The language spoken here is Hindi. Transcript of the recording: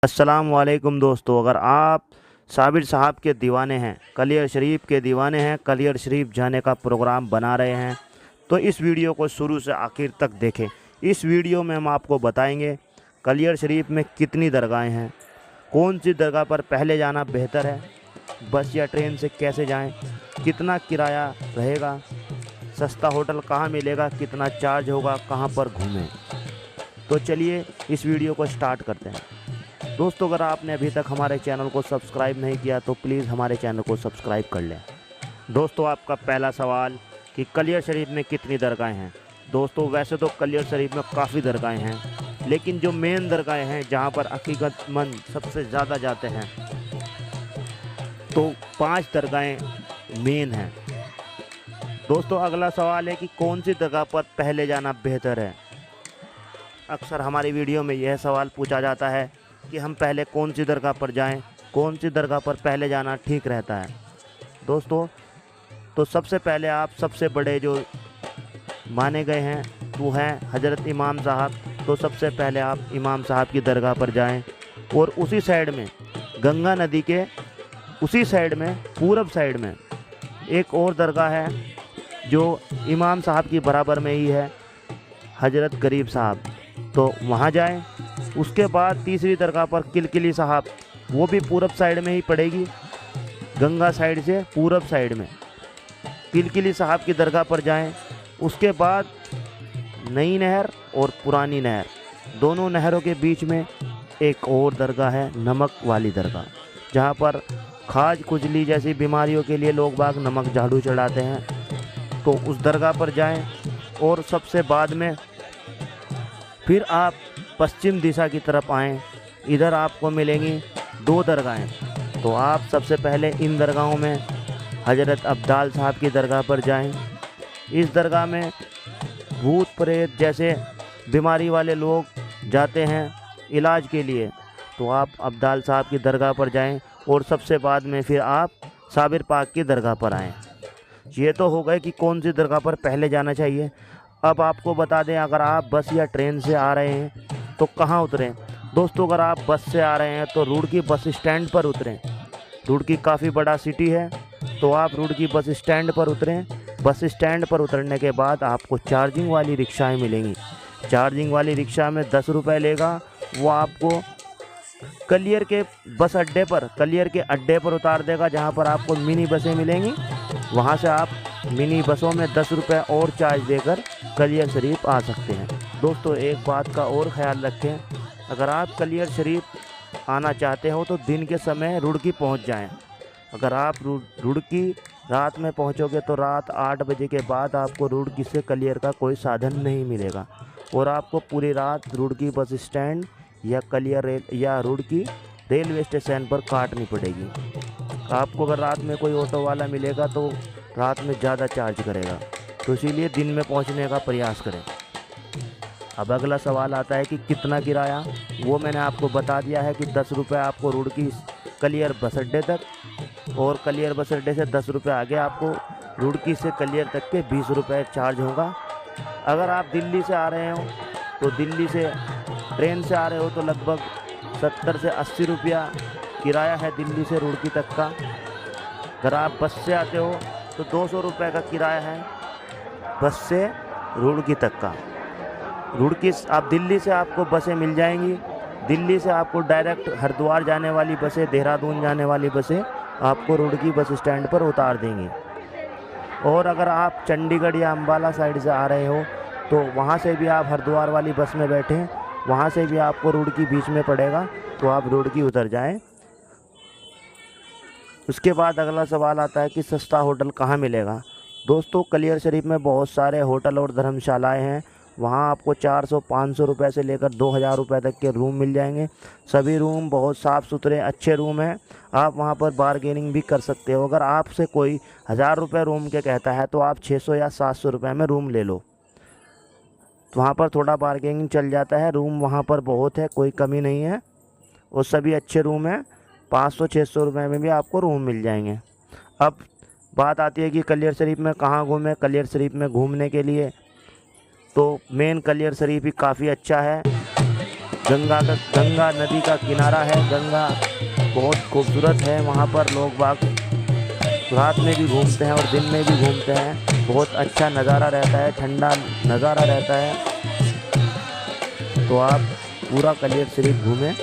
अस्सलाम वालेकुम दोस्तों, अगर आप साबिर साहब के दीवाने हैं, कलियर शरीफ के दीवाने हैं, कलियर शरीफ जाने का प्रोग्राम बना रहे हैं तो इस वीडियो को शुरू से आखिर तक देखें। इस वीडियो में हम आपको बताएंगे कलियर शरीफ में कितनी दरगाहें हैं, कौन सी दरगाह पर पहले जाना बेहतर है, बस या ट्रेन से कैसे जाएं, कितना किराया रहेगा, सस्ता होटल कहाँ मिलेगा, कितना चार्ज होगा, कहाँ पर घूमें। तो चलिए इस वीडियो को स्टार्ट करते हैं। दोस्तों, अगर आपने अभी तक हमारे चैनल को सब्सक्राइब नहीं किया तो प्लीज़ हमारे चैनल को सब्सक्राइब कर लें। दोस्तों, आपका पहला सवाल कि कलियर शरीफ में कितनी दरगाहें हैं। दोस्तों, वैसे तो कलियर शरीफ में काफ़ी दरगाहें हैं, लेकिन जो मेन दरगाहें हैं जहां पर अकीकतमंद सबसे ज़्यादा जाते हैं तो 5 दरगाहें मेन हैं। दोस्तों, अगला सवाल है कि कौन सी दरगाह पर पहले जाना बेहतर है। अक्सर हमारी वीडियो में यह सवाल पूछा जाता है कि हम पहले कौन सी दरगाह पर जाएं, कौन सी दरगाह पर पहले जाना ठीक रहता है। दोस्तों, तो सबसे पहले आप सबसे बड़े जो माने गए हैं वो हैं हज़रत इमाम साहब। तो सबसे पहले आप इमाम साहब की दरगाह पर जाएं और उसी साइड में गंगा नदी के उसी साइड में पूरब साइड में एक और दरगाह है जो इमाम साहब की बराबर में ही है, हज़रत गरीब साहब, तो वहाँ जाएं। उसके बाद तीसरी दरगाह पर किलकिली साहब, वो भी पूरब साइड में ही पड़ेगी, गंगा साइड से पूरब साइड में किलकिली साहब की दरगाह पर जाएं। उसके बाद नई नहर और पुरानी नहर, दोनों नहरों के बीच में एक और दरगाह है, नमक वाली दरगाह, जहाँ पर खाज खुजली जैसी बीमारियों के लिए लोग बाग नमक झाड़ू चढ़ाते हैं, तो उस दरगाह पर जाएं। और सबसे बाद में फिर आप पश्चिम दिशा की तरफ आएँ, इधर आपको मिलेंगी 2 दरगाहें। तो आप सबसे पहले इन दरगाहों में हज़रत अब्दाल साहब की दरगाह पर जाएं। इस दरगाह में भूत प्रेत जैसे बीमारी वाले लोग जाते हैं इलाज के लिए, तो आप अब्दाल साहब की दरगाह पर जाएं। और सबसे बाद में फिर आप साबिर पाक की दरगाह पर आएँ। ये तो हो गए कि कौन सी दरगाह पर पहले जाना चाहिए। अब आपको बता दें, अगर आप बस या ट्रेन से आ रहे हैं तो कहाँ उतरें। दोस्तों, अगर आप बस से आ रहे हैं तो रुड़की बस स्टैंड पर उतरें। रुड़की काफ़ी बड़ा सिटी है, तो आप रुड़की बस स्टैंड पर उतरें। बस स्टैंड पर उतरने के बाद आपको चार्जिंग वाली रिक्शाएं मिलेंगी। चार्जिंग वाली रिक्शा में 10 रुपये लेगा, वो आपको कलियर के बस अड्डे पर, कलियर के अड्डे पर उतार देगा, जहाँ पर आपको मिनी बसें मिलेंगी। वहाँ से आप मिनी बसों में 10 रुपये और चार्ज देकर कलियर शरीफ आ सकते हैं। दोस्तों, एक बात का और ख़याल रखें, अगर आप कलियर शरीफ आना चाहते हो तो दिन के समय रुड़की पहुंच जाएं। अगर आप रुड़की रात में पहुंचोगे तो रात 8 बजे के बाद आपको रुड़की से कलियर का कोई साधन नहीं मिलेगा और आपको पूरी रात रुड़की बस स्टैंड या कलियर रेल या रुड़की रेलवे स्टेशन पर काटनी पड़ेगी। आपको अगर रात में कोई ऑटो वाला मिलेगा तो रात में ज़्यादा चार्ज करेगा, तो इसीलिए दिन में पहुंचने का प्रयास करें। अब अगला सवाल आता है कि कितना किराया। वो मैंने आपको बता दिया है कि 10 रुपये आपको रुड़की कलियर बस अड्डे तक, और कलियर बस अड्डे से 10 रुपये आगे आपको रुड़की से कलियर तक के 20 रुपये चार्ज होगा। अगर आप दिल्ली से आ रहे हो तो दिल्ली से ट्रेन से आ रहे हो तो लगभग 70 से 80 रुपया किराया है दिल्ली से रुड़की तक का। अगर आप बस से आते हो तो 200 रुपये का किराया है बस से रुड़की तक का। रुड़की आप दिल्ली से आपको बसें मिल जाएंगी। दिल्ली से आपको डायरेक्ट हरिद्वार जाने वाली बसें, देहरादून जाने वाली बसें आपको रुड़की बस स्टैंड पर उतार देंगी। और अगर आप चंडीगढ़ या अम्बाला साइड से आ रहे हो तो वहाँ से भी आप हरिद्वार वाली बस में बैठें, वहाँ से भी आपको रुड़की बीच में पड़ेगा, तो आप रुड़की उतर जाएं। उसके बाद अगला सवाल आता है कि सस्ता होटल कहाँ मिलेगा। दोस्तों, कलियर शरीफ में बहुत सारे होटल और धर्मशालाएं हैं। वहाँ आपको 400-500 रुपये से लेकर 2000 रुपये तक के रूम मिल जाएंगे। सभी रूम बहुत साफ़ सुथरे अच्छे रूम हैं। आप वहाँ पर बारगेनिंग भी कर सकते हो। अगर आपसे कोई 1000 रुपये रूम के कहता है तो आप 600 या 700 रुपये में रूम ले लो, तो वहाँ पर थोड़ा बारगेनिंग चल जाता है। रूम वहाँ पर बहुत है, कोई कमी नहीं है, और सभी अच्छे रूम हैं। 500-600 रुपये में भी आपको रूम मिल जाएंगे। अब बात आती है कि कलियर शरीफ में कहाँ घूमें। कलियर शरीफ में घूमने के लिए तो मेन कलियर शरीफ ही काफ़ी अच्छा है। गंगा नदी का किनारा है। गंगा बहुत खूबसूरत है। वहाँ पर लोग बाग रात में भी घूमते हैं और दिन में भी घूमते हैं। बहुत अच्छा नज़ारा रहता है, ठंडा नज़ारा रहता है। तो आप पूरा कलियर शरीफ घूमें।